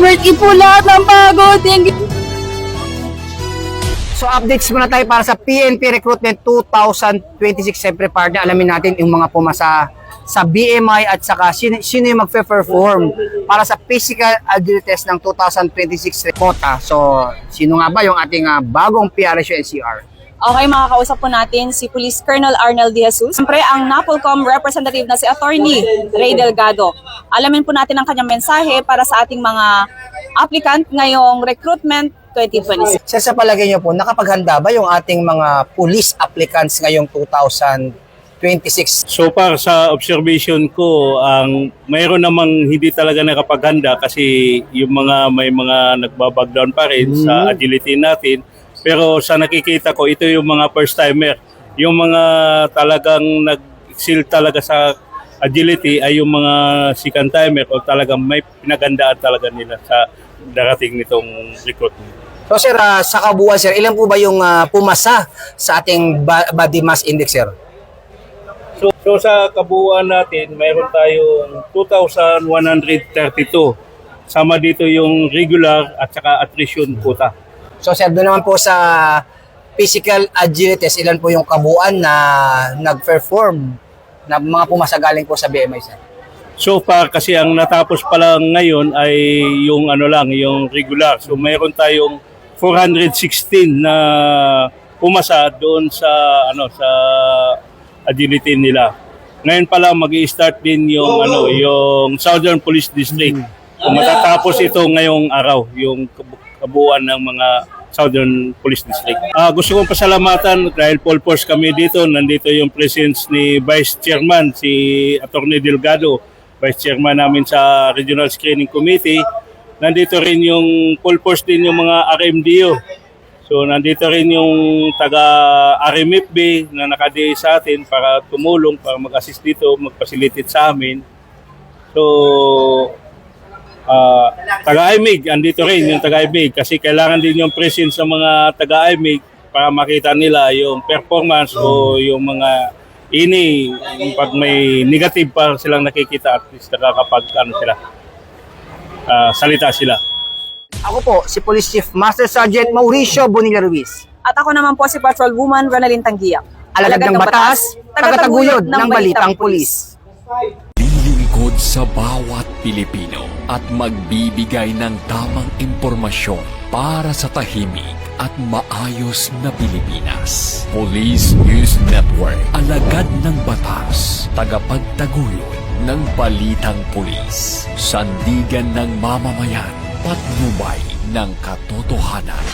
Worth it po lahat ng pagod. Thank you. So updates muna tayo para sa PNP Recruitment 2026. Siyempre partner, alamin natin yung mga pumasa sa BMI at saka sino yung magpe-perform para sa physical agility test ng 2026 quota. So sino nga ba yung ating bagong PRSU NCR? Okay, makakausap po natin si Police Colonel Arnel De Jesus. Siyempre, ang NAPOLCOM representative na si Attorney Ray Delgado. Alamin po natin ang kanyang mensahe para sa ating mga applicant ngayong recruitment 2026. Sa palagay niyo po, nakapaghanda ba yung ating mga police applicants ngayong 2026? So far sa observation ko, mayroon namang hindi talaga nakapaghanda kasi yung may mga nagbabagdown pa rin sa agility natin. Pero sa nakikita ko, ito yung mga first timer. Yung mga talagang nag-excel talaga sa agility ay yung mga second timer o talagang may pinagandaan talaga nila sa darating nitong recruitment. So sir, sa kabuuan sir, ilan po ba yung pumasa sa ating body mass index sir? So sa kabuuan natin, mayroon tayong 2,132. Sama dito yung regular at saka attrition quota. So sir, doon naman po sa physical agility test, ilan po yung kabuuan na nag-perform na mga pumasa galing po sa BMI sir? So far kasi ang natapos pa lang ngayon ay yung yung regular. So mayroon tayong 416 na pumasa doon sa sa agility nila. Ngayon pa lang magi-start din yung yung Southern Police District. Kung matatapos ito ngayong araw, yung kabuuan ng mga Southern Police District. Gusto kong pasalamatan dahil full force kami dito. Nandito yung presence ni Vice Chairman, si Attorney Delgado, Vice Chairman namin sa Regional Screening Committee. Nandito rin yung full force din yung mga RMDO. So nandito rin yung taga-RMFB na nakadiay sa atin para tumulong, para mag-assist dito, mag-facilitate sa amin. So taga-IMIG, andito rin yung taga-IMIG kasi kailangan din yung presence sa mga taga-IMIG para makita nila yung performance o yung mga pag may negative pa silang nakikita at least nakakapag salita sila. Ako po, si Police Chief Master Sergeant Mauricio Bonilla Ruiz. At ako naman po si Patrol Woman Ronalyn Tanggiak. Alagad ng batas, tagataguyod ng balitang pulis. Lilingkod sa bawat Pilipino at magbibigay ng tamang impormasyon para sa tahimik at maayos na Pilipinas. Police News Network, alagad ng batas, tagapagtaguyod ng balitang pulis, sandigan ng mamamayan, patnubay ng katotohanan.